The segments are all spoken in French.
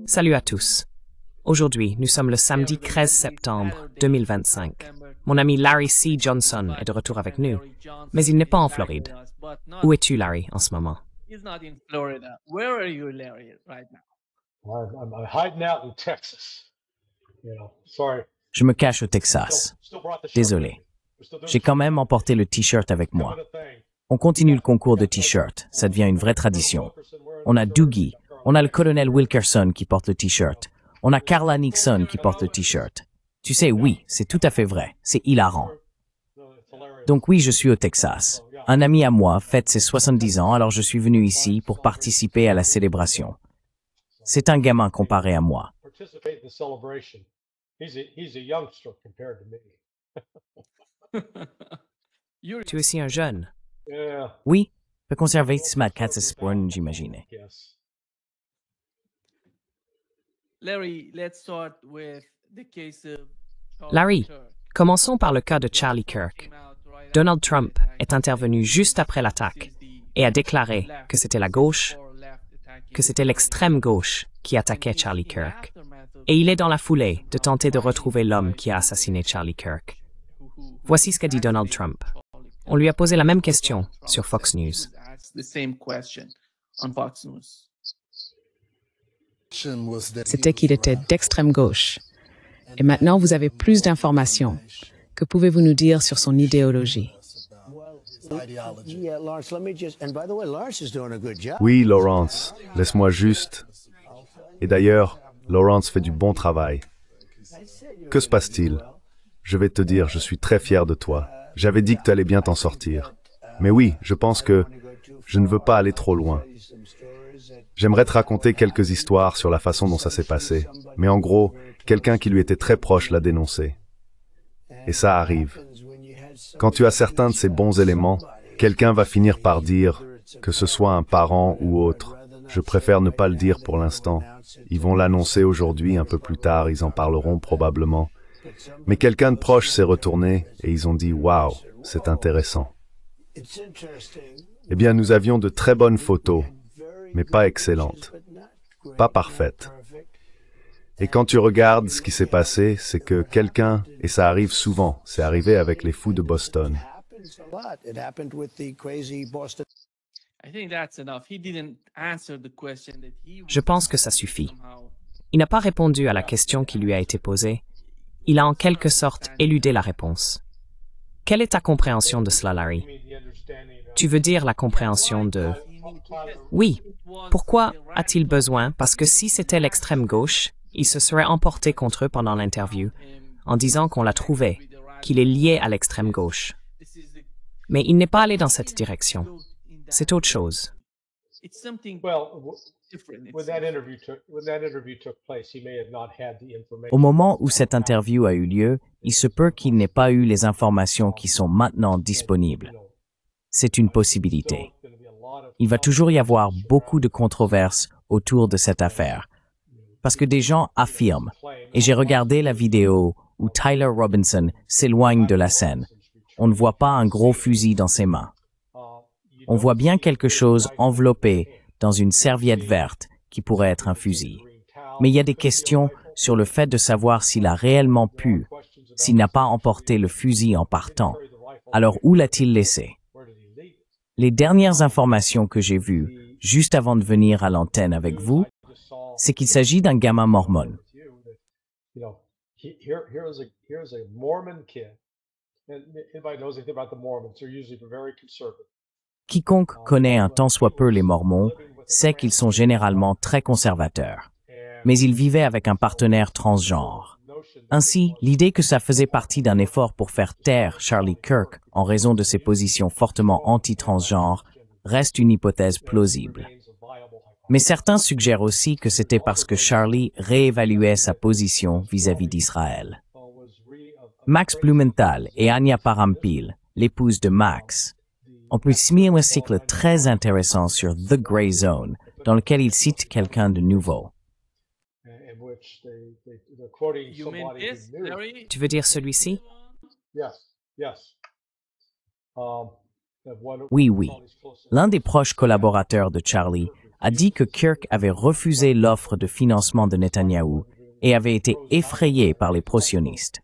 Salut à tous. Aujourd'hui, nous sommes le samedi 13 septembre 2025. Mon ami Larry C. Johnson est de retour avec nous, mais il n'est pas en Floride. Où es-tu, Larry, en ce moment? He's not in Florida. Where are you, Larry, right now? I'm hiding out in Texas. Sorry. Je me cache au Texas. Still brought the shirt. Désolé. We're still doing J'ai quand même emporté le t-shirt avec moi. On continue le concours de t-shirt. Ça devient une vraie tradition. On a Doogie. On a le colonel Wilkerson qui porte le t-shirt. On a Carla Nixon qui porte le t-shirt. Tu sais, oui, c'est tout à fait vrai. C'est hilarant. Donc oui, je suis au Texas. Un ami à moi fête ses 70 ans, alors je suis venu ici pour participer à la célébration. C'est un gamin comparé à moi. Participate in the celebration. He's a youngster compared to me. Tu es aussi un jeune. Yeah. Oui, le conservatisme à Katzesport, j'imaginais. Yes. Larry, let's start with the case of Charlie Larry, Kirk. commençons par le cas de Charlie Kirk. Donald Trump est intervenu juste après l'attaque et a déclaré que c'était la gauche, que c'était l'extrême gauche qui attaquait Charlie Kirk. Et il est dans la foulée de tenter de retrouver l'homme qui a assassiné Charlie Kirk. Voici ce qu'a dit Donald Trump. On lui a posé la même question sur Fox News. The same question on Fox News. C'était qu'il était d'extrême gauche. Et maintenant, vous avez plus d'informations. Que pouvez-vous nous dire sur son idéologie? Yeah, Lawrence, let me just, and by the way, Lawrence is doing a good job. Oui, Lawrence, laisse-moi juste. Et d'ailleurs, Lawrence fait du bon travail. Que se passe-t-il? Je vais te dire, je suis très fier de toi. J'avais dit que tu allais bien t'en sortir. Mais oui, je pense que je ne veux pas aller trop loin. J'aimerais te raconter quelques histoires sur la façon dont ça s'est passé. Mais en gros, quelqu'un qui lui était très proche l'a dénoncé. Et ça arrive. Quand tu as certains de ces bons éléments, quelqu'un va finir par dire, que ce soit un parent ou autre. Je préfère ne pas le dire pour l'instant. Ils vont l'annoncer aujourd'hui, un peu plus tard, ils en parleront probablement. Mais quelqu'un de proche s'est retourné et ils ont dit « Waouh, c'est intéressant ». Eh bien, nous avions de très bonnes photos, mais pas excellentes, pas parfaites. Et quand tu regardes ce qui s'est passé, c'est que quelqu'un, et ça arrive souvent, c'est arrivé avec les fous de Boston. It happened with the crazy Boston. I think that's enough. He didn't answer the question that he Je pense que ça suffit. somehow. Il n'a pas répondu à la question qui lui a été posée. Il a en quelque sorte éludé la réponse. Quelle est ta compréhension de cela, Larry? Tu veux dire la compréhension de... Oui. Pourquoi a-t-il besoin? Parce que si c'était l'extrême gauche, il se serait emporté contre eux pendant l'interview, en disant qu'on l'a trouvé, qu'il est lié à l'extrême gauche. Mais il n'est pas allé dans cette direction. C'est autre chose. It's something Well, different. when that interview took place, he may have not had the information. Au moment où cette interview a eu lieu, il se peut qu'il n'ait pas eu les informations qui sont maintenant disponibles. C'est une possibilité. Il va toujours y avoir beaucoup de controverses autour de cette affaire. Parce que des gens affirment, et j'ai regardé la vidéo où Tyler Robinson s'éloigne de la scène. On ne voit pas un gros fusil dans ses mains. On voit bien quelque chose enveloppé dans une serviette verte qui pourrait être un fusil. Mais il y a des questions sur le fait de savoir s'il a réellement pu, s'il n'a pas emporté le fusil en partant. Alors où l'a-t-il laissé? Les dernières informations que j'ai vues, juste avant de venir à l'antenne avec vous, c'est qu'il s'agit d'un gamin mormon. You know, here's a Mormon kid. And anybody knows anything about the Mormons? They're usually very conservative. Quiconque connaît un tant soit peu les Mormons sait qu'ils sont généralement très conservateurs. Mais ils vivaient avec un partenaire transgenre. Ainsi, l'idée que ça faisait partie d'un effort pour faire taire Charlie Kirk en raison de ses positions fortement anti-transgenres reste une hypothèse plausible. Mais certains suggèrent aussi que c'était parce que Charlie réévaluait sa position vis-à-vis d'Israël. Max Blumenthal et Anya Parampil, l'épouse de Max, ont publié un cycle très intéressant sur The Grey Zone, dans lequel il cite quelqu'un de nouveau. In which they're quoting You mean somebody this, who knew. Larry? Tu veux dire celui-ci? Yes. Of one of Oui, oui. Charlie's closest L'un des proches collaborateurs de Charlie a dit que Kirk avait refusé l'offre de financement de Netanyahou et avait été effrayé par les pro-sionistes.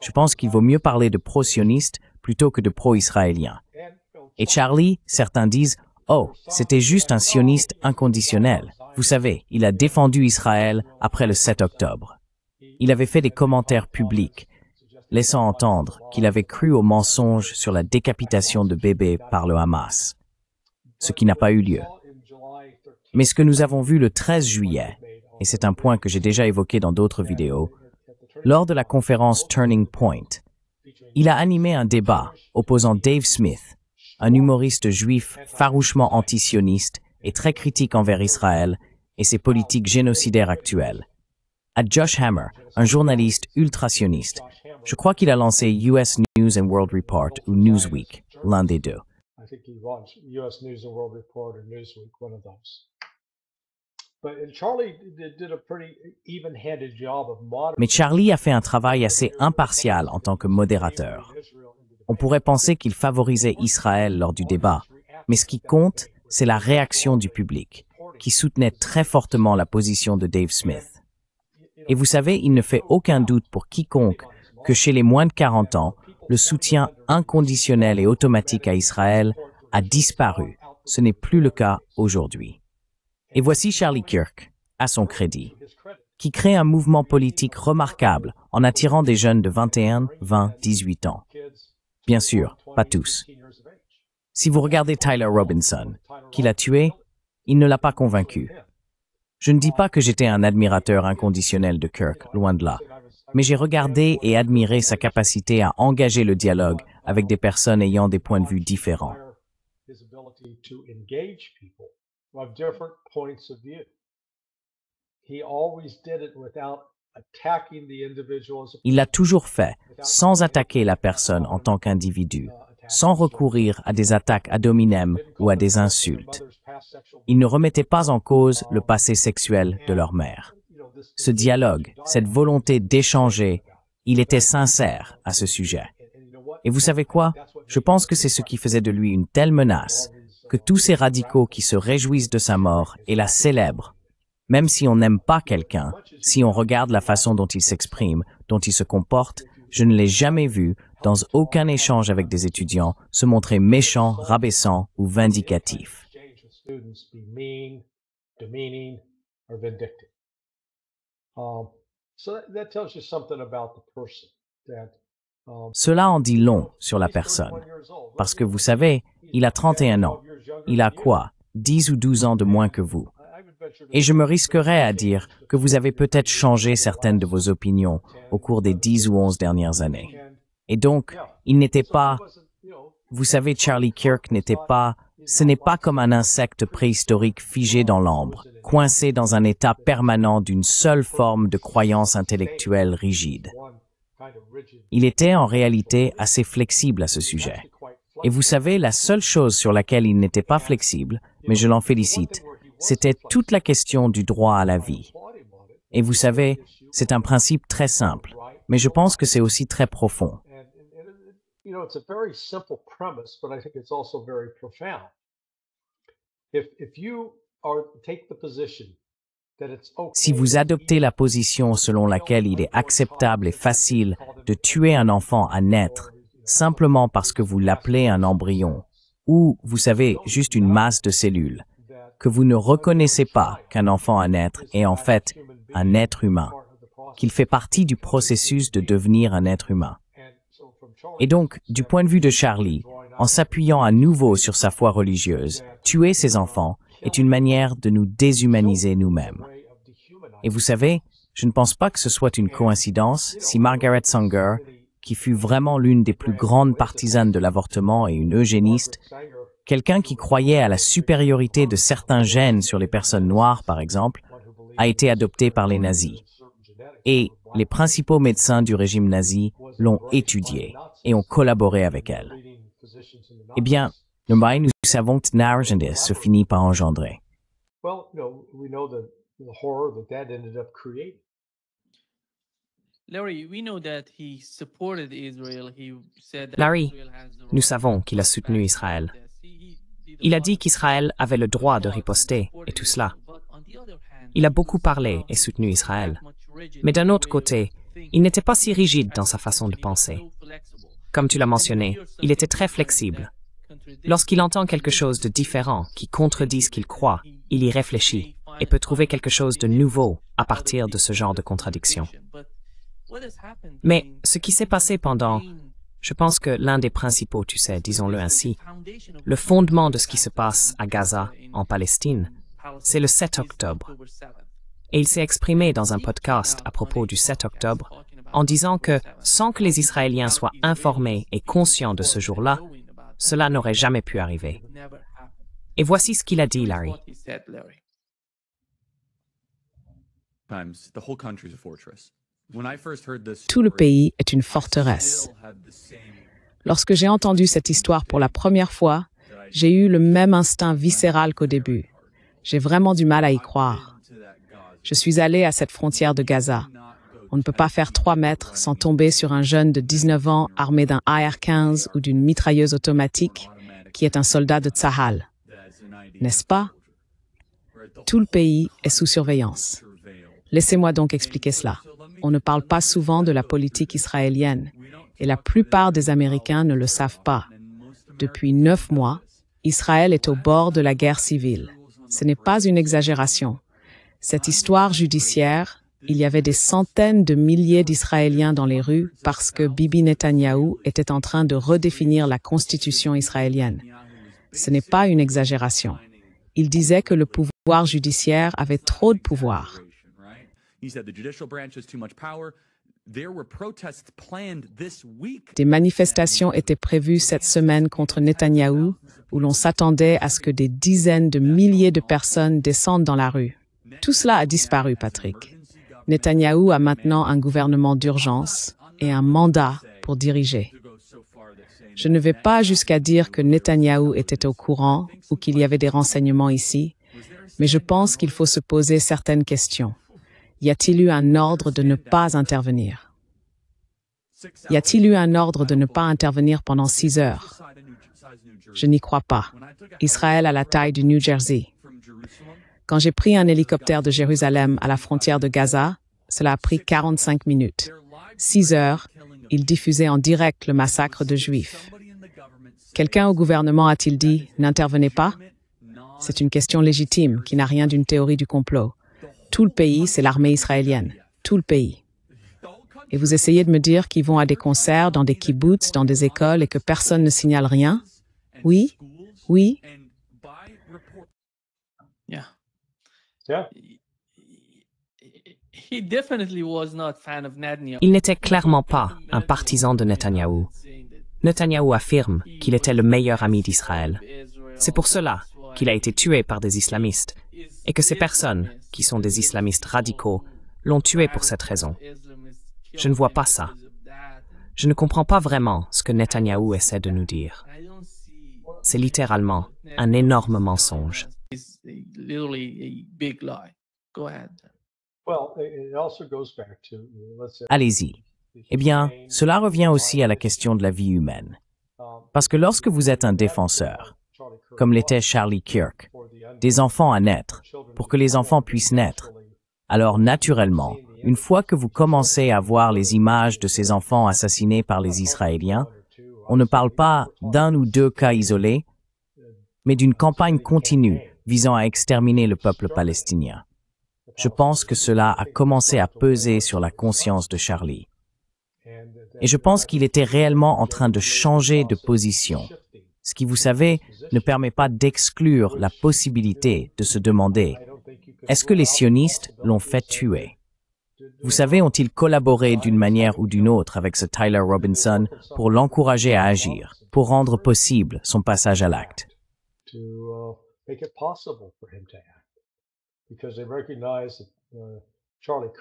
Je pense qu'il vaut mieux parler de pro-sionistes plutôt que de pro-israéliens. Et Charlie, certains disent « Oh, c'était juste un sioniste inconditionnel. Vous savez, il a défendu Israël après le 7 octobre. Il avait fait des commentaires publics, laissant entendre qu'il avait cru aux mensonges sur la décapitation de bébés par le Hamas, ce qui n'a pas eu lieu. Mais ce que nous avons vu le 13 juillet, et c'est un point que j'ai déjà évoqué dans d'autres vidéos, lors de la conférence Turning Point, il a animé un débat opposant Dave Smith, un humoriste juif farouchement antisioniste et très critique envers Israël et ses politiques génocidaires actuelles, à Josh Hammer, un journaliste ultra-sioniste. Je crois qu'il a lancé US News and World Report ou Newsweek, l'un des deux. I think he runs U.S. News and World Report or Newsweek, one of those. But Charlie did a pretty even-handed job of moderating. Mais Charlie a fait un travail assez impartial en tant que modérateur. On pourrait penser qu'il favorisait Israël lors du débat, mais ce qui compte, c'est la réaction du public, qui soutenait très fortement la position de Dave Smith. Et vous savez, il ne fait aucun doute pour quiconque que chez les moins de 40 ans, le soutien inconditionnel et automatique à Israël a disparu. Ce n'est plus le cas aujourd'hui. Et voici Charlie Kirk, à son crédit, qui crée un mouvement politique remarquable en attirant des jeunes de 21, 20, 18 ans. Bien sûr, pas tous. Si vous regardez Tyler Robinson, qui l'a tué, il ne l'a pas convaincu. Je ne dis pas que j'étais un admirateur inconditionnel de Kirk, loin de là. Mais j'ai regardé et admiré sa capacité à engager le dialogue avec des personnes ayant des points de vue différents. Il l'a toujours fait, sans attaquer la personne en tant qu'individu, sans recourir à des attaques ad hominem ou à des insultes. Il ne remettait pas en cause le passé sexuel de leur mère. Ce dialogue, cette volonté d'échanger, il était sincère à ce sujet. Et vous savez quoi? Je pense que c'est ce qui faisait de lui une telle menace que tous ces radicaux qui se réjouissent de sa mort et la célèbrent, même si on n'aime pas quelqu'un, si on regarde la façon dont il s'exprime, dont il se comporte, je ne l'ai jamais vu, dans aucun échange avec des étudiants, se montrer méchant, rabaissant ou vindicatif. Cela en dit long sur la personne. Parce que vous savez, il a 31 ans. Il a quoi? 10 ou 12 ans de moins que vous. Et je me risquerais à dire que vous avez peut-être changé certaines de vos opinions au cours des 10 ou 11 dernières années. Et donc, il n'était pas... Vous savez, Charlie Kirk n'était pas... Ce n'est pas comme un insecte préhistorique figé dans l'ambre, coincé dans un état permanent d'une seule forme de croyance intellectuelle rigide. Il était en réalité assez flexible à ce sujet. Et vous savez, la seule chose sur laquelle il n'était pas flexible, mais je l'en félicite, c'était toute la question du droit à la vie. Et vous savez, c'est un principe très simple, mais je pense que c'est aussi très profond. It's a very simple premise, but I think it's also very profound. If you take the position that it's okay. Si vous adoptez la position selon laquelle il est acceptable et facile de tuer un enfant à naître simplement parce que vous l'appelez un embryon, ou, vous savez, juste une masse de cellules, que vous ne reconnaissez pas qu'un enfant à naître est en fait un être humain, qu'il fait partie du processus de devenir un être humain. Et donc, du point de vue de Charlie, en s'appuyant à nouveau sur sa foi religieuse, tuer ses enfants est une manière de nous déshumaniser nous-mêmes. Et vous savez, je ne pense pas que ce soit une coïncidence si Margaret Sanger, qui fut vraiment l'une des plus grandes partisanes de l'avortement et une eugéniste, quelqu'un qui croyait à la supériorité de certains gènes sur les personnes noires, par exemple, a été adoptée par les nazis. Et les principaux médecins du régime nazi l'ont étudiée et ont collaboré avec elle. Eh bien, nous savons que Narendra se finit par engendrer. Larry, nous savons qu'il a soutenu Israël. Il a dit qu'Israël avait le droit de riposter et tout cela. Il a beaucoup parlé et soutenu Israël. Mais d'un autre côté, il n'était pas si rigide dans sa façon de penser. Comme tu l'as mentionné, il était très flexible. Lorsqu'il entend quelque chose de différent qui contredit ce qu'il croit, il y réfléchit et peut trouver quelque chose de nouveau à partir de ce genre de contradiction. Mais ce qui s'est passé pendant, je pense que l'un des principaux, tu sais, disons-le ainsi, le fondement de ce qui se passe à Gaza, en Palestine, c'est le 7 octobre. Et il s'est exprimé dans un podcast à propos du 7 octobre en disant que sans que les Israéliens soient informés et conscients de ce jour-là, cela n'aurait jamais pu arriver. Et voici ce qu'il a dit, Larry. Tout le pays est une forteresse. Lorsque j'ai entendu cette histoire pour la première fois, j'ai eu le même instinct viscéral qu'au début. J'ai vraiment du mal à y croire. Je suis allé à cette frontière de Gaza. On ne peut pas faire 3 mètres sans tomber sur un jeune de 19 ans armé d'un AR-15 ou d'une mitrailleuse automatique qui est un soldat de Tsahal. N'est-ce pas? Tout le pays est sous surveillance. Laissez-moi donc expliquer cela. On ne parle pas souvent de la politique israélienne et la plupart des Américains ne le savent pas. Depuis 9 mois, Israël est au bord de la guerre civile. Ce n'est pas une exagération. Cette histoire judiciaire, il y avait des centaines de milliers d'Israéliens dans les rues parce que Bibi Netanyahou était en train de redéfinir la constitution israélienne. Ce n'est pas une exagération. Il disait que le pouvoir judiciaire avait trop de pouvoir. Des manifestations étaient prévues cette semaine contre Netanyahou, où l'on s'attendait à ce que des dizaines de milliers de personnes descendent dans la rue. Tout cela a disparu, Patrick. Netanyahou a maintenant un gouvernement d'urgence et un mandat pour diriger. Je ne vais pas jusqu'à dire que Netanyahou était au courant ou qu'il y avait des renseignements ici, mais je pense qu'il faut se poser certaines questions. Y a-t-il eu un ordre de ne pas intervenir? Y a-t-il eu un ordre de ne pas intervenir pendant 6 heures? Je n'y crois pas. Israël a la taille du New Jersey. Quand j'ai pris un hélicoptère de Jérusalem à la frontière de Gaza, cela a pris 45 minutes. 6 heures, ils diffusaient en direct le massacre de Juifs. Quelqu'un au gouvernement a-t-il dit « n'intervenez pas » C'est une question légitime qui n'a rien d'une théorie du complot. Tout le pays, c'est l'armée israélienne. Tout le pays. Et vous essayez de me dire qu'ils vont à des concerts, dans des kibbutz, dans des écoles et que personne ne signale rien? Oui, oui. Il n'était clairement pas un partisan de Netanyahou. Netanyahou affirme qu'il était le meilleur ami d'Israël. C'est pour cela qu'il a été tué par des islamistes et que ces personnes, qui sont des islamistes radicaux, l'ont tué pour cette raison. Je ne vois pas ça. Je ne comprends pas vraiment ce que Netanyahou essaie de nous dire. C'est littéralement un énorme mensonge. Allez-y. Eh bien, cela revient aussi à la question de la vie humaine. Parce que lorsque vous êtes un défenseur, comme l'était Charlie Kirk, des enfants à naître, pour que les enfants puissent naître, alors naturellement, une fois que vous commencez à voir les images de ces enfants assassinés par les Israéliens, on ne parle pas d'un ou 2 cas isolés, mais d'une campagne continue visant à exterminer le peuple palestinien. Je pense que cela a commencé à peser sur la conscience de Charlie. Et je pense qu'il était réellement en train de changer de position. Ce qui, vous savez, ne permet pas d'exclure la possibilité de se demander « Est-ce que les sionistes l'ont fait tuer ?» Vous savez, ont-ils collaboré d'une manière ou d'une autre avec ce Tyler Robinson pour l'encourager à agir, pour rendre possible son passage à l'acte?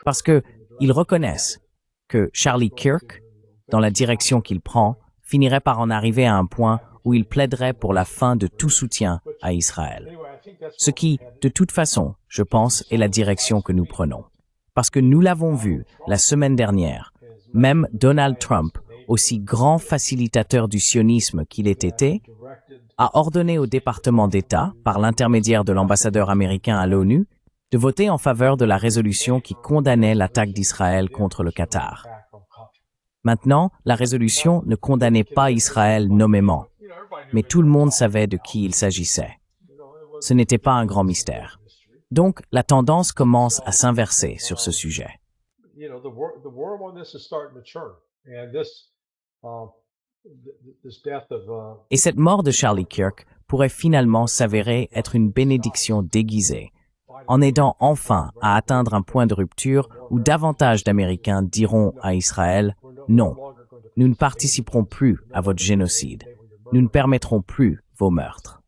Parce qu'ils reconnaissent que Charlie Kirk, dans la direction qu'il prend, finirait par en arriver à un point où il plaiderait pour la fin de tout soutien à Israël. Ce qui, de toute façon, je pense, est la direction que nous prenons. Parce que nous l'avons vu la semaine dernière, même Donald Trump, aussi grand facilitateur du sionisme qu'il ait été, a ordonné au département d'État, par l'intermédiaire de l'ambassadeur américain à l'ONU, de voter en faveur de la résolution qui condamnait l'attaque d'Israël contre le Qatar. Maintenant, la résolution ne condamnait pas Israël nommément, mais tout le monde savait de qui il s'agissait. Ce n'était pas un grand mystère. Donc, la tendance commence à s'inverser sur ce sujet. Et cette mort de Charlie Kirk pourrait finalement s'avérer être une bénédiction déguisée, en aidant enfin à atteindre un point de rupture où davantage d'Américains diront à Israël « Non, nous ne participerons plus à votre génocide. Nous ne permettrons plus vos meurtres. »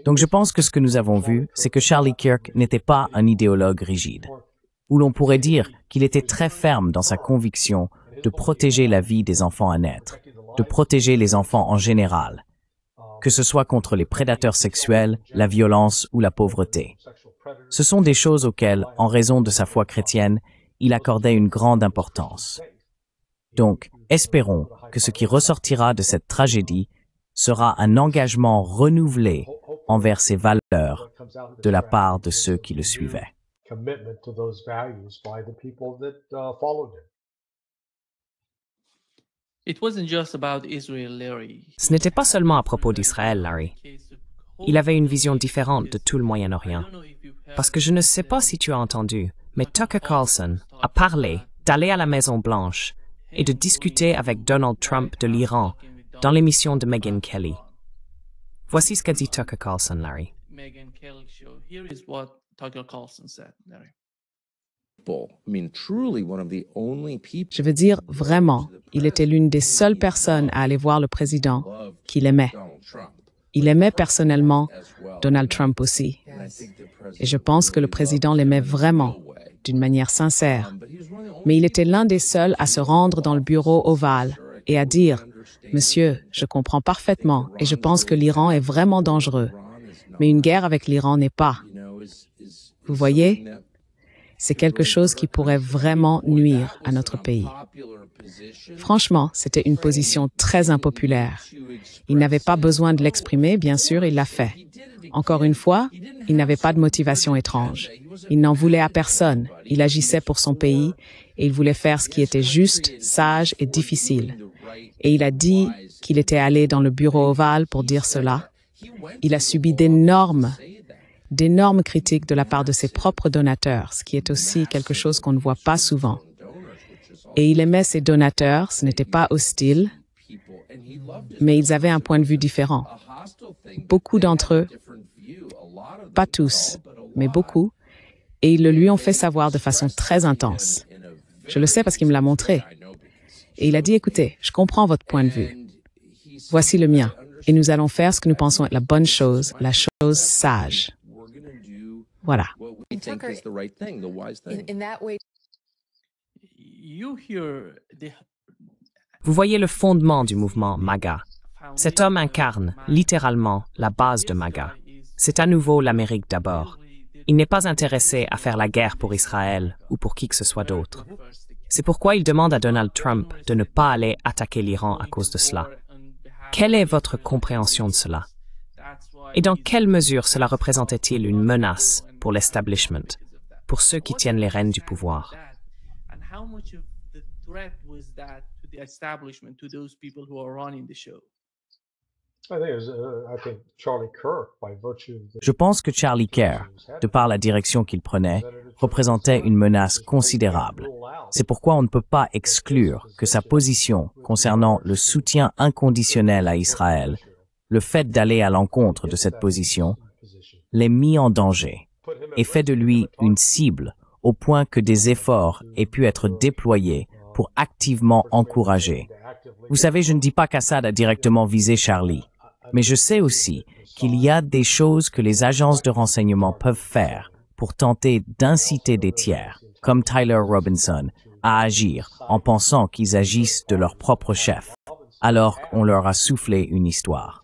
Donc je pense que ce que nous avons vu, c'est que Charlie Kirk n'était pas un idéologue rigide, ou l'on pourrait dire qu'il était très ferme dans sa conviction de protéger la vie des enfants à naître, de protéger les enfants en général, que ce soit contre les prédateurs sexuels, la violence ou la pauvreté. Ce sont des choses auxquelles, en raison de sa foi chrétienne, il accordait une grande importance. Donc, espérons que ce qui ressortira de cette tragédie sera un engagement renouvelé envers ces valeurs de la part de ceux qui le suivaient. Ce n'était pas seulement à propos d'Israël, Larry. Il avait une vision différente de tout le Moyen-Orient. Parce que je ne sais pas si tu as entendu, mais Tucker Carlson a parlé d'aller à la Maison-Blanche et de discuter avec Donald Trump de l'Iran dans l'émission de Megyn Kelly. Voici ce qu'a dit Tucker Carlson, Larry. Je veux dire, vraiment, il était l'une des seules personnes à aller voir le président qu'il aimait. Il aimait personnellement Donald Trump aussi. Et je pense que le président l'aimait vraiment, d'une manière sincère. Mais il était l'un des seuls à se rendre dans le bureau ovale et à dire « Monsieur, je comprends parfaitement et je pense que l'Iran est vraiment dangereux, mais une guerre avec l'Iran n'est pas. » Vous voyez? C'est quelque chose qui pourrait vraiment nuire à notre pays. Franchement, c'était une position très impopulaire. Il n'avait pas besoin de l'exprimer, bien sûr, il l'a fait. Encore une fois, il n'avait pas de motivation étrange. Il n'en voulait à personne. Il agissait pour son pays et il voulait faire ce qui était juste, sage et difficile. Et il a dit qu'il était allé dans le bureau ovale pour dire cela. Il a subi d'énormes critiques de la part de ses propres donateurs, ce qui est aussi quelque chose qu'on ne voit pas souvent. Et il aimait ses donateurs, ce n'était pas hostile, mais ils avaient un point de vue différent. Beaucoup d'entre eux, pas tous, mais beaucoup, et ils le lui ont fait savoir de façon très intense. Je le sais parce qu'il me l'a montré. Et il a dit, écoutez, je comprends votre point de vue. Voici le mien. Et nous allons faire ce que nous pensons être la bonne chose, la chose sage. Voilà. Vous voyez le fondement du mouvement MAGA. Cet homme incarne, littéralement, la base de MAGA. C'est à nouveau l'Amérique d'abord. Il n'est pas intéressé à faire la guerre pour Israël ou pour qui que ce soit d'autre. C'est pourquoi il demande à Donald Trump de ne pas aller attaquer l'Iran à cause de cela. Quelle est votre compréhension de cela? Et dans quelle mesure cela représentait-il une menace pour l'establishment, pour ceux qui tiennent les rênes du pouvoir? Je pense que Charlie Kirk, de par la direction qu'il prenait, représentait une menace considérable. C'est pourquoi on ne peut pas exclure que sa position concernant le soutien inconditionnel à Israël, le fait d'aller à l'encontre de cette position, l'ait mis en danger et fait de lui une cible au point que des efforts aient pu être déployés pour activement encourager. Vous savez, je ne dis pas qu'Assad a directement visé Charlie, mais je sais aussi qu'il y a des choses que les agences de renseignement peuvent faire pour tenter d'inciter des tiers, comme Tyler Robinson, à agir en pensant qu'ils agissent de leur propre chef, alors qu'on leur a soufflé une histoire.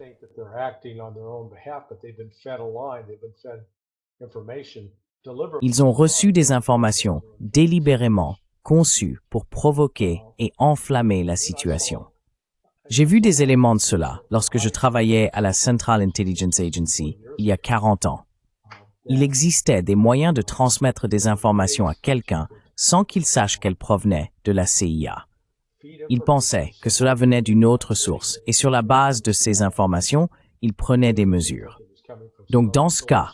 Ils ont reçu des informations délibérément conçues pour provoquer et enflammer la situation. J'ai vu des éléments de cela lorsque je travaillais à la Central Intelligence Agency il y a 40 ans. Il existait des moyens de transmettre des informations à quelqu'un sans qu'il sache qu'elles provenaient de la CIA. Il pensait que cela venait d'une autre source et sur la base de ces informations, il prenait des mesures. Donc dans ce cas,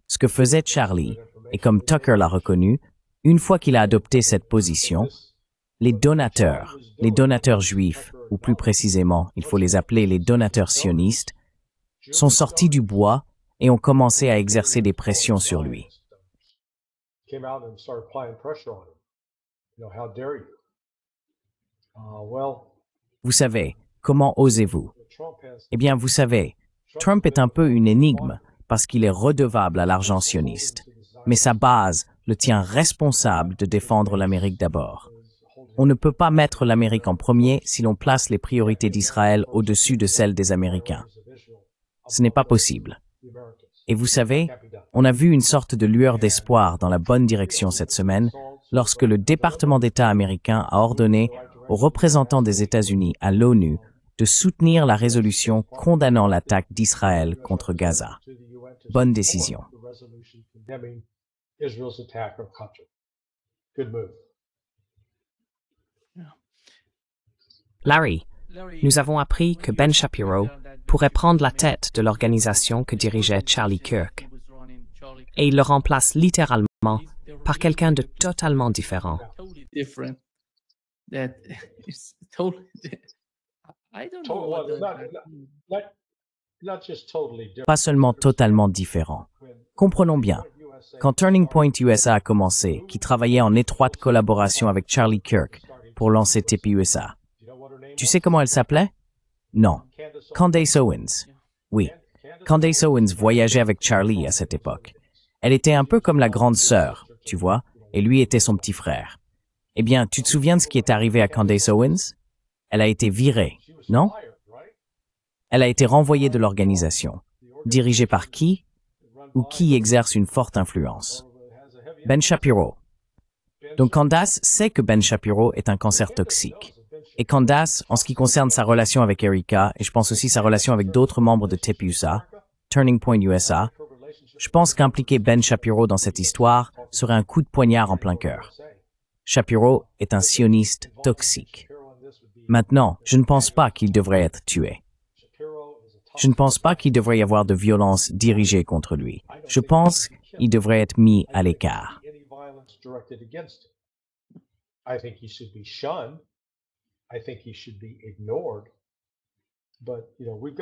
ce que faisait Charlie, et comme Tucker l'a reconnu, une fois qu'il a adopté cette position, les donateurs juifs, ou plus précisément, il faut les appeler les donateurs sionistes, sont sortis du bois et ont commencé à exercer des pressions sur lui. Vous savez, comment osez-vous? Eh bien, vous savez, Trump est un peu une énigme parce qu'il est redevable à l'argent sioniste. Mais sa base le tient responsable de défendre l'Amérique d'abord. On ne peut pas mettre l'Amérique en premier si l'on place les priorités d'Israël au-dessus de celles des Américains. Ce n'est pas possible. Et vous savez, on a vu une sorte de lueur d'espoir dans la bonne direction cette semaine lorsque le département d'État américain a ordonné aux représentants des États-Unis à l'ONU de soutenir la résolution condamnant l'attaque d'Israël contre Gaza. Bonne décision. Larry, nous avons appris que Ben Shapiro pourrait prendre la tête de l'organisation que dirigeait Charlie Kirk. Et il le remplace littéralement par quelqu'un de totalement différent. Pas seulement totalement différent. Comprenons bien. Quand Turning Point USA a commencé, qui travaillait en étroite collaboration avec Charlie Kirk pour lancer TPUSA, tu sais comment elle s'appelait? Non. Candace Owens. Oui. Candace Owens voyageait avec Charlie à cette époque. Elle était un peu comme la grande sœur, tu vois, et lui était son petit frère. Eh bien, tu te souviens de ce qui est arrivé à Candace Owens? Elle a été virée, non? Elle a été renvoyée de l'organisation. Dirigée par qui? Ou qui exerce une forte influence? Ben Shapiro. Donc Candace sait que Ben Shapiro est un cancer toxique. Et Candace, en ce qui concerne sa relation avec Erika, et je pense aussi sa relation avec d'autres membres de TPUSA, Turning Point USA, je pense qu'impliquer Ben Shapiro dans cette histoire serait un coup de poignard en plein cœur. Shapiro est un sioniste toxique. Maintenant, je ne pense pas qu'il devrait être tué. Je ne pense pas qu'il devrait y avoir de violence dirigée contre lui. Je pense qu'il devrait être mis à l'écart.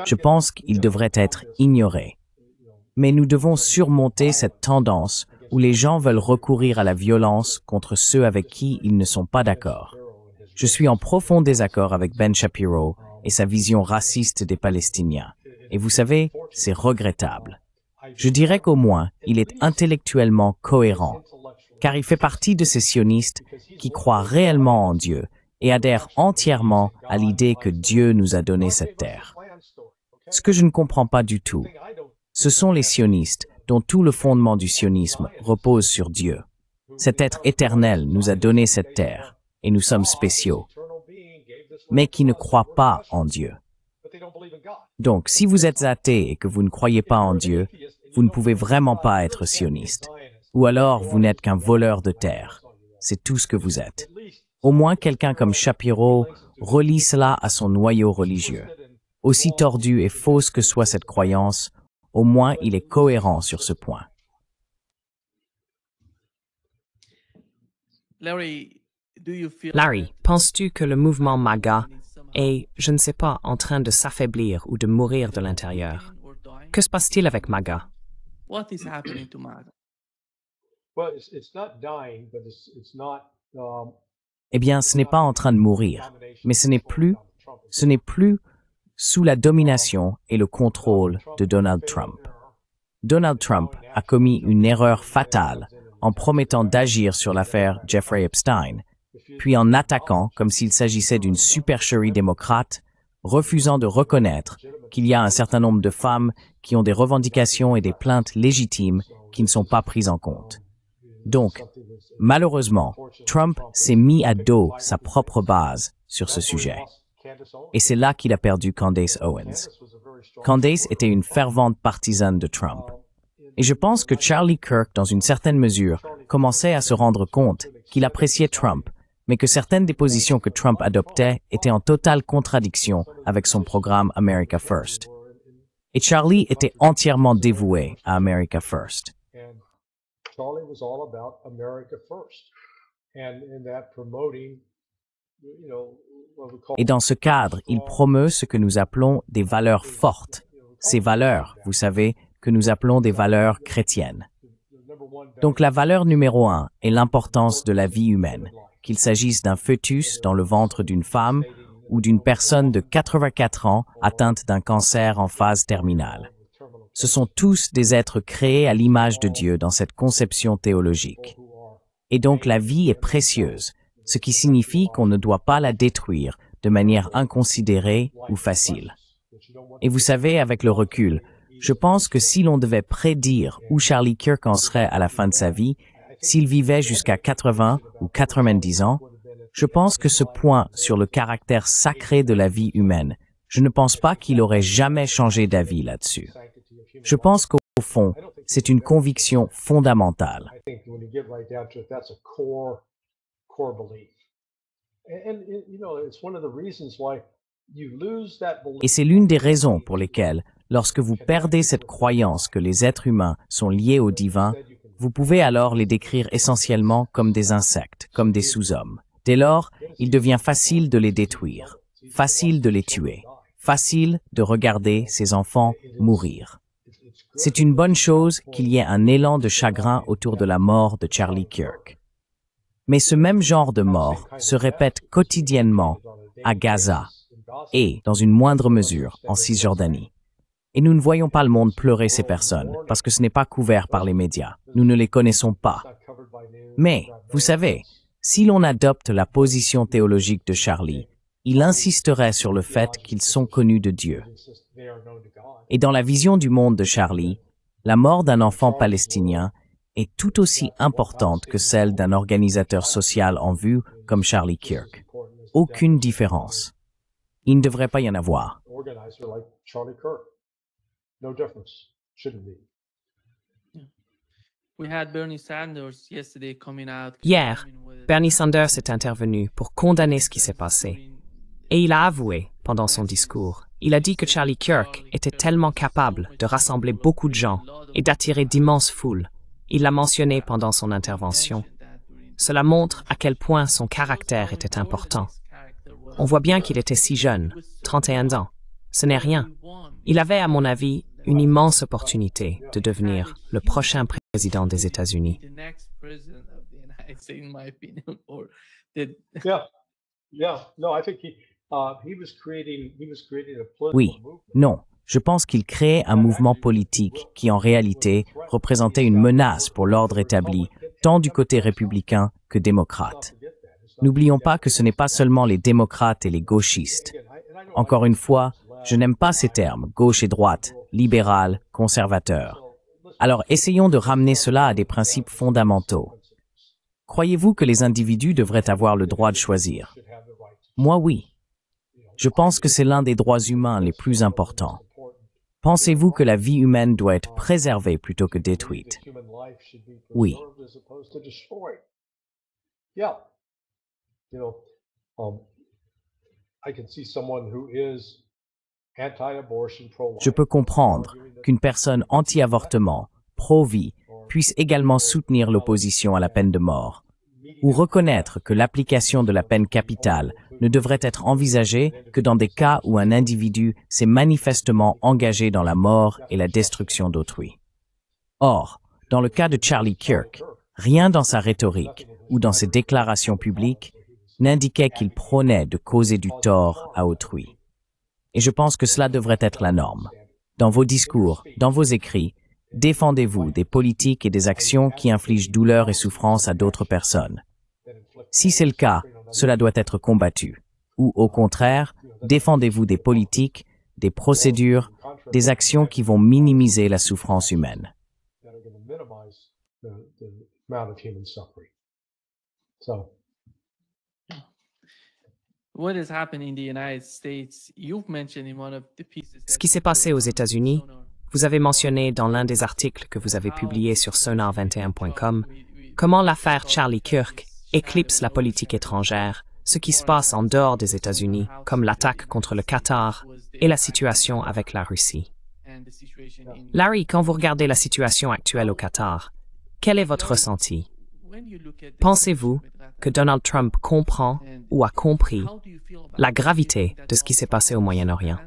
Je pense qu'il devrait être ignoré. Mais nous devons surmonter cette tendance où les gens veulent recourir à la violence contre ceux avec qui ils ne sont pas d'accord. Je suis en profond désaccord avec Ben Shapiro et sa vision raciste des Palestiniens. Et vous savez, c'est regrettable. Je dirais qu'au moins, il est intellectuellement cohérent, car il fait partie de ces sionistes qui croient réellement en Dieu et adhèrent entièrement à l'idée que Dieu nous a donné cette terre. Ce que je ne comprends pas du tout, ce sont les sionistes dont tout le fondement du sionisme repose sur Dieu. Cet être éternel nous a donné cette terre, et nous sommes spéciaux, mais qui ne croient pas en Dieu. Donc, si vous êtes athée et que vous ne croyez pas en Dieu, vous ne pouvez vraiment pas être sioniste. Ou alors, vous n'êtes qu'un voleur de terre. C'est tout ce que vous êtes. Au moins, quelqu'un comme Shapiro relie cela à son noyau religieux. Aussi tordue et fausse que soit cette croyance, au moins il est cohérent sur ce point. Larry, penses-tu que le mouvement MAGA est, je ne sais pas, en train de s'affaiblir ou de mourir de l'intérieur? Que se passe-t-il avec MAGA? What is happening to MAGA? Eh bien, ce n'est pas en train de mourir, mais ce n'est plus sous la domination et le contrôle de Donald Trump. Donald Trump a commis une erreur fatale en promettant d'agir sur l'affaire Jeffrey Epstein, puis en attaquant comme s'il s'agissait d'une supercherie démocrate, refusant de reconnaître qu'il y a un certain nombre de femmes qui ont des revendications et des plaintes légitimes qui ne sont pas prises en compte. Donc, malheureusement, Trump s'est mis à dos sa propre base sur ce sujet. Et c'est là qu'il a perdu Candace Owens. Candace était une fervente partisane de Trump. Et je pense que Charlie Kirk, dans une certaine mesure, commençait à se rendre compte qu'il appréciait Trump, mais que certaines des positions que Trump adoptait étaient en totale contradiction avec son programme America First. Et Charlie était entièrement dévoué à America First. Charlie was all about America first, and in that promoting, what we call. Et dans ce cadre, il promeut ce que nous appelons des valeurs fortes. Ces valeurs, vous savez, que nous appelons des valeurs chrétiennes. Donc la valeur numéro 1 est l'importance de la vie humaine, qu'il s'agisse d'un fœtus dans le ventre d'une femme ou d'une personne de 84 ans atteinte d'un cancer en phase terminale. Ce sont tous des êtres créés à l'image de Dieu dans cette conception théologique. Et donc la vie est précieuse, ce qui signifie qu'on ne doit pas la détruire de manière inconsidérée ou facile. Et vous savez, avec le recul, je pense que si l'on devait prédire où Charlie Kirk en serait à la fin de sa vie, s'il vivait jusqu'à 80 ou 90 ans, je pense que ce point sur le caractère sacré de la vie humaine, je ne pense pas qu'il aurait jamais changé d'avis là-dessus. Je pense qu'au fond, c'est une conviction fondamentale. Et c'est l'une des raisons pour lesquelles, lorsque vous perdez cette croyance que les êtres humains sont liés au divin, vous pouvez alors les décrire essentiellement comme des insectes, comme des sous-hommes. Dès lors, il devient facile de les détruire, facile de les tuer, facile de regarder ses enfants mourir. C'est une bonne chose qu'il y ait un élan de chagrin autour de la mort de Charlie Kirk. Mais ce même genre de mort se répète quotidiennement à Gaza et, dans une moindre mesure, en Cisjordanie. Et nous ne voyons pas le monde pleurer ces personnes, parce que ce n'est pas couvert par les médias. Nous ne les connaissons pas. Mais, vous savez, si l'on adopte la position théologique de Charlie, il insisterait sur le fait qu'ils sont connus de Dieu. Et dans la vision du monde de Charlie, la mort d'un enfant palestinien est tout aussi importante que celle d'un organisateur social en vue comme Charlie Kirk. Aucune différence. Il ne devrait pas y en avoir. Hier, Bernie Sanders est intervenu pour condamner ce qui s'est passé. Et il a avoué, pendant son discours, il a dit que Charlie Kirk était tellement capable de rassembler beaucoup de gens et d'attirer d'immenses foules. Il l'a mentionné pendant son intervention. Cela montre à quel point son caractère était important. On voit bien qu'il était si jeune, 31 ans. Ce n'est rien. Il avait, à mon avis, une immense opportunité de devenir le prochain président des États-Unis. Oui, non. Je pense qu'il créait un mouvement politique qui, en réalité, représentait une menace pour l'ordre établi, tant du côté républicain que démocrate. N'oublions pas que ce n'est pas seulement les démocrates et les gauchistes. Encore une fois, je n'aime pas ces termes, gauche et droite, libéral, conservateur. Alors essayons de ramener cela à des principes fondamentaux. Croyez-vous que les individus devraient avoir le droit de choisir? Moi, oui. Je pense que c'est l'un des droits humains les plus importants. Pensez-vous que la vie humaine doit être préservée plutôt que détruite? Oui. Je peux comprendre qu'une personne anti-avortement, pro-vie, puisse également soutenir l'opposition à la peine de mort, ou reconnaître que l'application de la peine capitale ne devrait être envisagée que dans des cas où un individu s'est manifestement engagé dans la mort et la destruction d'autrui. Or, dans le cas de Charlie Kirk, rien dans sa rhétorique ou dans ses déclarations publiques n'indiquait qu'il prônait de causer du tort à autrui. Et je pense que cela devrait être la norme. Dans vos discours, dans vos écrits, défendez-vous des politiques et des actions qui infligent douleur et souffrance à d'autres personnes. Si c'est le cas, cela doit être combattu. Ou au contraire, défendez-vous des politiques, des procédures, des actions qui vont minimiser la souffrance humaine. What has happened in the United States, you've mentioned in one of the pieces. Ce qui s'est passé aux États-Unis, vous avez mentionné dans l'un des articles que vous avez publié sur sonar21.com comment l'affaire Charlie Kirk éclipse la politique étrangère, ce qui se passe en dehors des États-Unis, comme l'attaque contre le Qatar et la situation avec la Russie. Larry, quand vous regardez la situation actuelle au Qatar, quel est votre ressenti? Pensez-vous que Donald Trump comprend ou a compris la gravité de ce qui s'est passé au Moyen-Orient?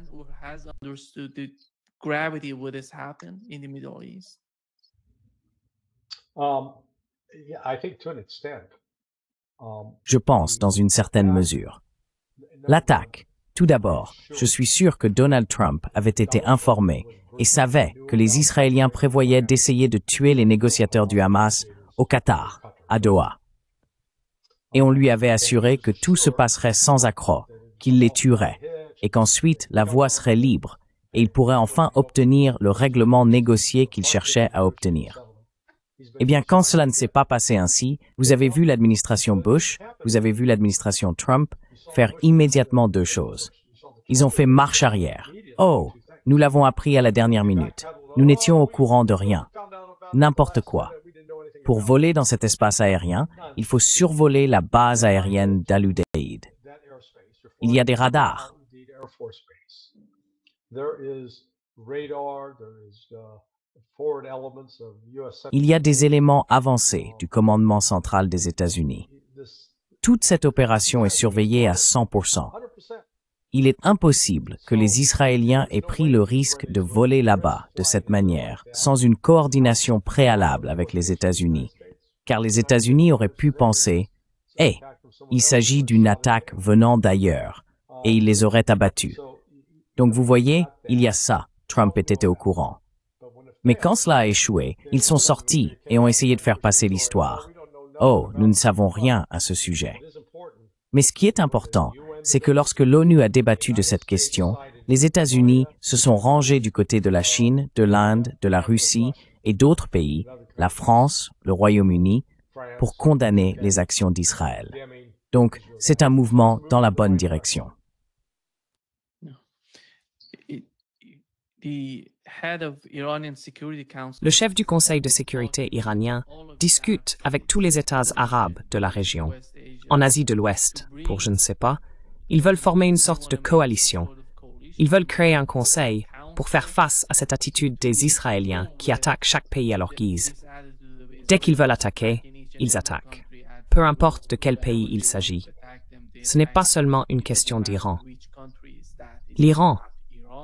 Je pense dans une certaine mesure. L'attaque. Tout d'abord, je suis sûr que Donald Trump avait été informé et savait que les Israéliens prévoyaient d'essayer de tuer les négociateurs du Hamas au Qatar, à Doha. Et on lui avait assuré que tout se passerait sans accroc, qu'il les tuerait, et qu'ensuite la voie serait libre, et il pourrait enfin obtenir le règlement négocié qu'il cherchait à obtenir. Eh bien, quand cela ne s'est pas passé ainsi, vous avez vu l'administration Bush, vous avez vu l'administration Trump faire immédiatement deux choses. Ils ont fait marche arrière. Oh, nous l'avons appris à la dernière minute. Nous n'étions au courant de rien. N'importe quoi. Pour voler dans cet espace aérien, il faut survoler la base aérienne d'Al-Udeid. Il y a des radars. Il y a des éléments avancés du commandement central des États-Unis. Toute cette opération est surveillée à 100%. Il est impossible que les Israéliens aient pris le risque de voler là-bas de cette manière, sans une coordination préalable avec les États-Unis, car les États-Unis auraient pu penser « Hey, il s'agit d'une attaque venant d'ailleurs », et ils les auraient abattus. Donc vous voyez, il y a ça, Trump était au courant. Mais quand cela a échoué, ils sont sortis et ont essayé de faire passer l'histoire. Oh, nous ne savons rien à ce sujet. Mais ce qui est important, c'est que lorsque l'ONU a débattu de cette question, les États-Unis se sont rangés du côté de la Chine, de l'Inde, de la Russie et d'autres pays, la France, le Royaume-Uni, pour condamner les actions d'Israël. Donc, c'est un mouvement dans la bonne direction. Le chef du Conseil de sécurité iranien discute avec tous les États arabes de la région. En Asie de l'Ouest, pour je ne sais pas, ils veulent former une sorte de coalition. Ils veulent créer un conseil pour faire face à cette attitude des Israéliens qui attaquent chaque pays à leur guise. Dès qu'ils veulent attaquer, ils attaquent. Peu importe de quel pays il s'agit. Ce n'est pas seulement une question d'Iran. L'Iran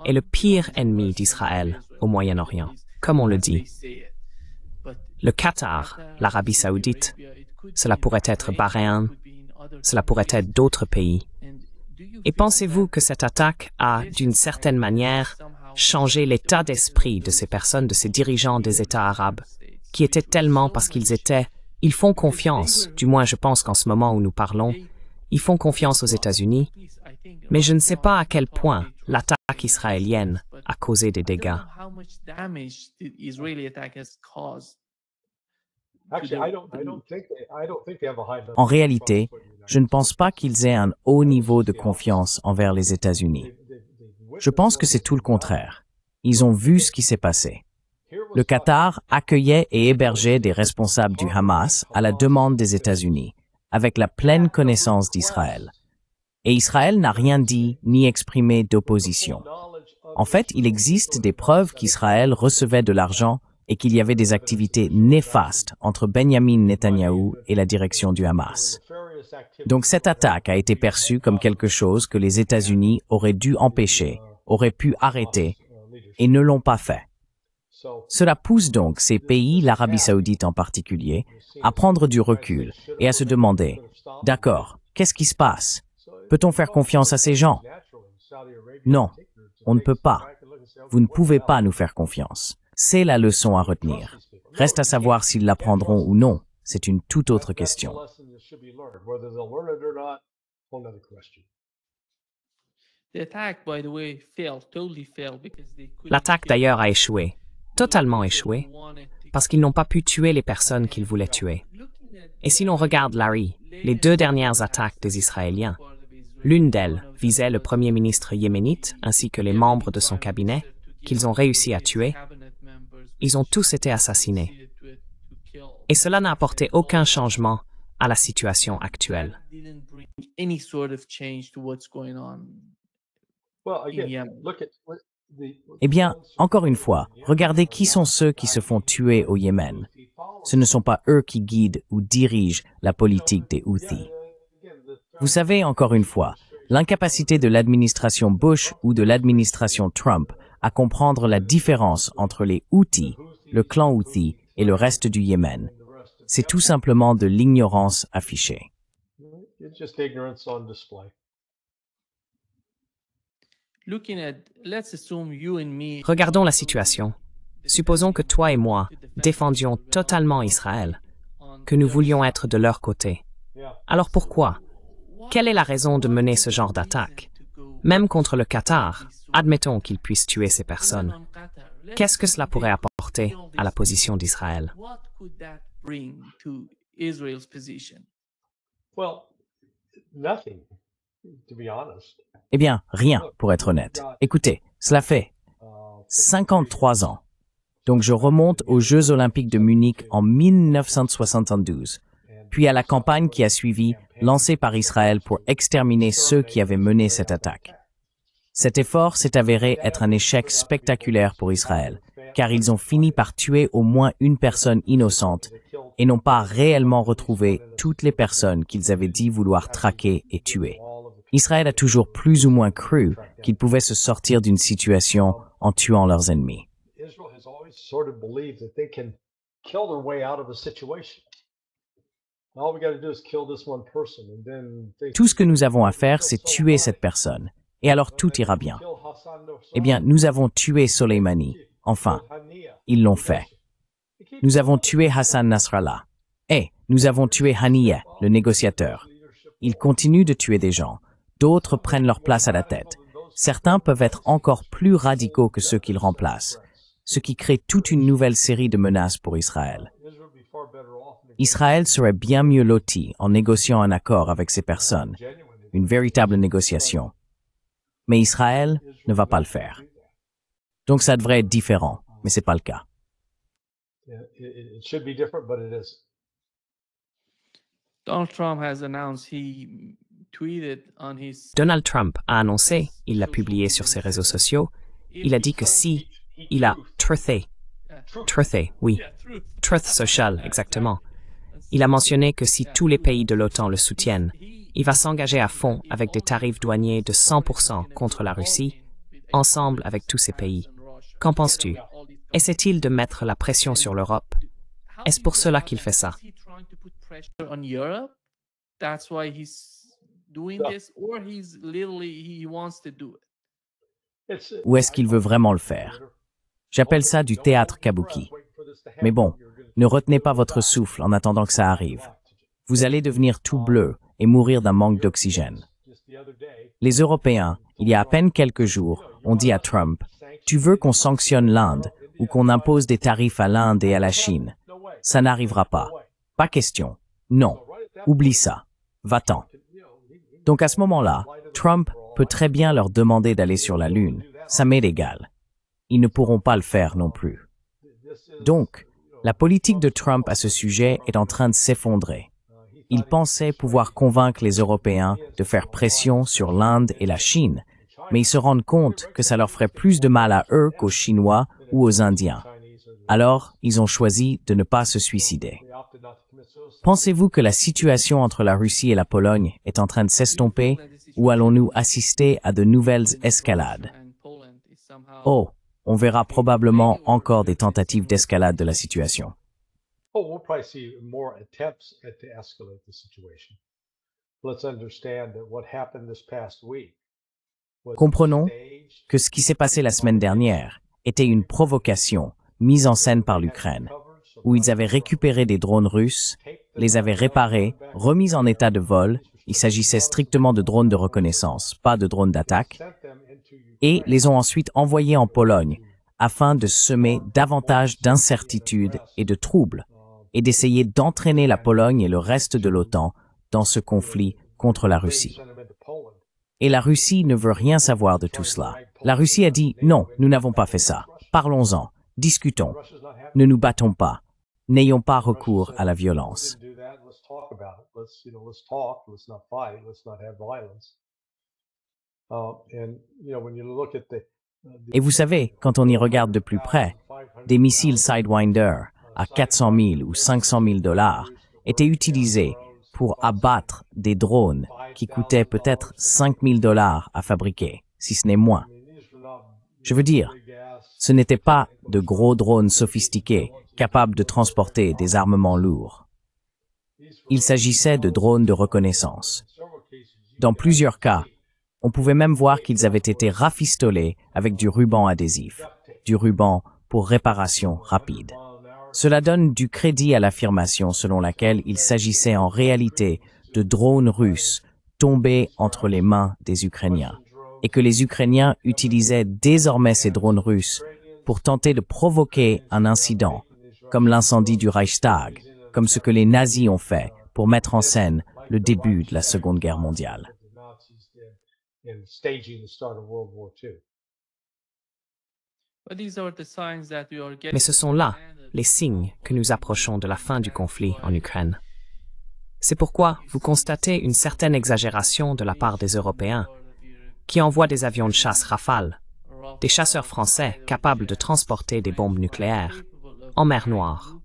est le pire ennemi d'Israël au Moyen-Orient, comme on le dit. Le Qatar, l'Arabie saoudite, cela pourrait être Bahreïn, cela pourrait être d'autres pays. Et pensez-vous que cette attaque a, d'une certaine manière, changé l'état d'esprit de ces personnes, de ces dirigeants des États arabes, qui étaient tellement parce ils font confiance, du moins je pense qu'en ce moment où nous parlons, ils font confiance aux États-Unis, mais je ne sais pas à quel point l'attaque israélienne a causé des dégâts. En réalité, je ne pense pas qu'ils aient un haut niveau de confiance envers les États-Unis. Je pense que c'est tout le contraire. Ils ont vu ce qui s'est passé. Le Qatar accueillait et hébergeait des responsables du Hamas à la demande des États-Unis, avec la pleine connaissance d'Israël. Et Israël n'a rien dit ni exprimé d'opposition. En fait, il existe des preuves qu'Israël recevait de l'argent et qu'il y avait des activités néfastes entre Benjamin Netanyahou et la direction du Hamas. Donc cette attaque a été perçue comme quelque chose que les États-Unis auraient dû empêcher, auraient pu arrêter, et ne l'ont pas fait. Cela pousse donc ces pays, l'Arabie saoudite en particulier, à prendre du recul et à se demander « D'accord, qu'est-ce qui se passe? Peut-on faire confiance à ces gens? » Non, on ne peut pas. Vous ne pouvez pas nous faire confiance. C'est la leçon à retenir. Reste à savoir s'ils l'apprendront ou non. C'est une toute autre question. L'attaque d'ailleurs a échoué, totalement échoué, parce qu'ils n'ont pas pu tuer les personnes qu'ils voulaient tuer. Et si l'on regarde, Larry, les deux dernières attaques des Israéliens, L'une d'elles visait le premier ministre yéménite ainsi que les membres de son cabinet qu'ils ont réussi à tuer. Ils ont tous été assassinés. Et cela n'a apporté aucun changement à la situation actuelle. Eh bien, encore une fois, regardez qui sont ceux qui se font tuer au Yémen. Ce ne sont pas eux qui guident ou dirigent la politique des Houthis. Vous savez, encore une fois, l'incapacité de l'administration Bush ou de l'administration Trump à comprendre la différence entre les Houthis, le clan Houthi et le reste du Yémen, c'est tout simplement de l'ignorance affichée. Regardons la situation. Supposons que toi et moi défendions totalement Israël, que nous voulions être de leur côté. Alors pourquoi? Quelle est la raison de mener ce genre d'attaque? Même contre le Qatar, admettons qu'il puisse tuer ces personnes. Qu'est-ce que cela pourrait apporter à la position d'Israël? Eh bien, rien, pour être honnête. Écoutez, cela fait 53 ans. Donc je remonte aux Jeux olympiques de Munich en 1972, puis à la campagne qui a suivi, lancée par Israël pour exterminer ceux qui avaient mené cette attaque. Cet effort s'est avéré être un échec spectaculaire pour Israël, car ils ont fini par tuer au moins une personne innocente et n'ont pas réellement retrouvé toutes les personnes qu'ils avaient dit vouloir traquer et tuer. Israël a toujours plus ou moins cru qu'ils pouvaient se sortir d'une situation en tuant leurs ennemis. Tout ce que nous avons à faire, c'est tuer cette personne, et alors tout ira bien. Eh bien, nous avons tué Soleimani. Enfin, ils l'ont fait. Nous avons tué Hassan Nasrallah. Et nous avons tué Haniyeh, le négociateur. Ils continuent de tuer des gens. D'autres prennent leur place à la tête. Certains peuvent être encore plus radicaux que ceux qu'ils remplacent, ce qui crée toute une nouvelle série de menaces pour Israël. Israël serait bien mieux loti en négociant un accord avec ces personnes, une véritable négociation. Mais Israël ne va pas le faire. Donc ça devrait être différent, mais c'est pas le cas. Donald Trump a annoncé, il l'a publié sur ses réseaux sociaux, il a dit que si il a truthé, oui, truth social, exactement. Il a mentionné que si tous les pays de l'OTAN le soutiennent, il va s'engager à fond avec des tarifs douaniers de 100% contre la Russie, ensemble avec tous ces pays. Qu'en penses-tu? Essaie-t-il de mettre la pression sur l'Europe? Est-ce pour cela qu'il fait ça? Ou est-ce qu'il veut vraiment le faire? J'appelle ça du théâtre kabuki. Mais bon, ne retenez pas votre souffle en attendant que ça arrive. Vous allez devenir tout bleu et mourir d'un manque d'oxygène. Les Européens, il y a à peine quelques jours, ont dit à Trump, « Tu veux qu'on sanctionne l'Inde ou qu'on impose des tarifs à l'Inde et à la Chine? Ça n'arrivera pas. Pas question. Non. Oublie ça. Va-t'en. » Donc à ce moment-là, Trump peut très bien leur demander d'aller sur la Lune. Ça m'est égal. Ils ne pourront pas le faire non plus. Donc, la politique de Trump à ce sujet est en train de s'effondrer. Il pensait pouvoir convaincre les Européens de faire pression sur l'Inde et la Chine, mais ils se rendent compte que ça leur ferait plus de mal à eux qu'aux Chinois ou aux Indiens. Alors, ils ont choisi de ne pas se suicider. Pensez-vous que la situation entre la Russie et la Pologne est en train de s'estomper ou allons-nous assister à de nouvelles escalades? Oh, on verra probablement encore des tentatives d'escalade de la situation. Comprenons que ce qui s'est passé la semaine dernière était une provocation mise en scène par l'Ukraine, où ils avaient récupéré des drones russes, les avaient réparés, remis en état de vol, il s'agissait strictement de drones de reconnaissance, pas de drones d'attaque, et les ont ensuite envoyés en Pologne afin de semer davantage d'incertitudes et de troubles, et d'essayer d'entraîner la Pologne et le reste de l'OTAN dans ce conflit contre la Russie. Et la Russie ne veut rien savoir de tout cela. La Russie a dit « Non, nous n'avons pas fait ça. Parlons-en, discutons, ne nous battons pas, n'ayons pas recours à la violence. » Et vous savez, quand on y regarde de plus près, des missiles Sidewinder à 400 000 ou 500 000 $ étaient utilisés pour abattre des drones qui coûtaient peut-être 5 000 $ à fabriquer, si ce n'est moins. Je veux dire, ce n'étaient pas de gros drones sophistiqués capables de transporter des armements lourds. Il s'agissait de drones de reconnaissance. Dans plusieurs cas, on pouvait même voir qu'ils avaient été rafistolés avec du ruban adhésif, du ruban pour réparation rapide. Cela donne du crédit à l'affirmation selon laquelle il s'agissait en réalité de drones russes tombés entre les mains des Ukrainiens, et que les Ukrainiens utilisaient désormais ces drones russes pour tenter de provoquer un incident, comme l'incendie du Reichstag, comme ce que les nazis ont fait pour mettre en scène le début de la Seconde Guerre mondiale. Mais ce sont là les signes que nous approchons de la fin du conflit en Ukraine. C'est pourquoi vous constatez une certaine exagération de la part des Européens, qui envoient des avions de chasse Rafale, des chasseurs français capables de transporter des bombes nucléaires, en mer Noire.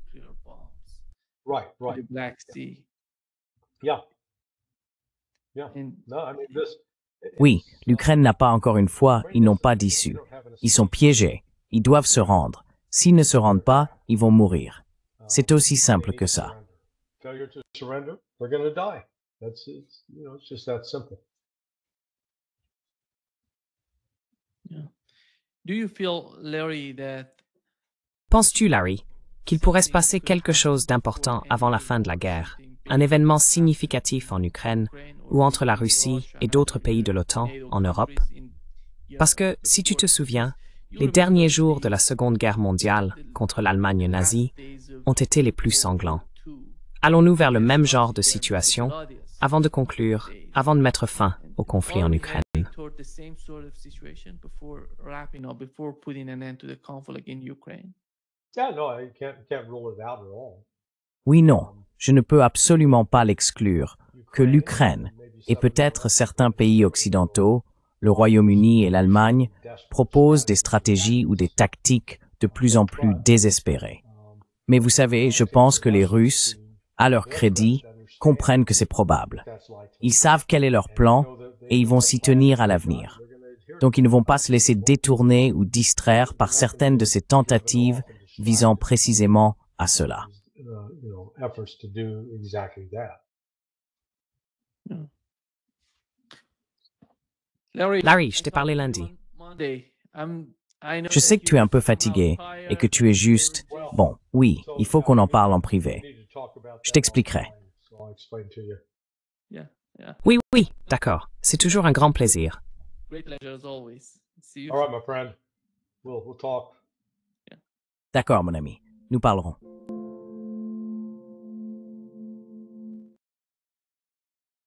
Oui, l'Ukraine n'a pas encore une fois, ils n'ont pas d'issue. Ils sont piégés, ils doivent se rendre. S'ils ne se rendent pas, ils vont mourir. C'est aussi simple que ça. Penses-tu, Larry, qu'il pourrait se passer quelque chose d'important avant la fin de la guerre, un événement significatif en Ukraine ou entre la Russie et d'autres pays de l'OTAN en Europe? Parce que, si tu te souviens, les derniers jours de la Seconde Guerre mondiale contre l'Allemagne nazie ont été les plus sanglants. Allons-nous vers le même genre de situation avant de conclure, avant de mettre fin au conflit en Ukraine? Oui, non, je ne peux absolument pas l'exclure que l'Ukraine et peut-être certains pays occidentaux, le Royaume-Uni et l'Allemagne, proposent des stratégies ou des tactiques de plus en plus désespérées. Mais vous savez, je pense que les Russes, à leur crédit, comprennent que c'est probable. Ils savent quel est leur plan et ils vont s'y tenir à l'avenir. Donc ils ne vont pas se laisser détourner ou distraire par certaines de ces tentatives visant précisément à cela. Larry, je t'ai parlé lundi. Je sais que tu es un peu fatigué et que tu es juste... Bon, oui, il faut qu'on en parle en privé. Je t'expliquerai. Oui, oui, d'accord. C'est toujours un grand plaisir. D'accord, mon ami. Nous parlerons.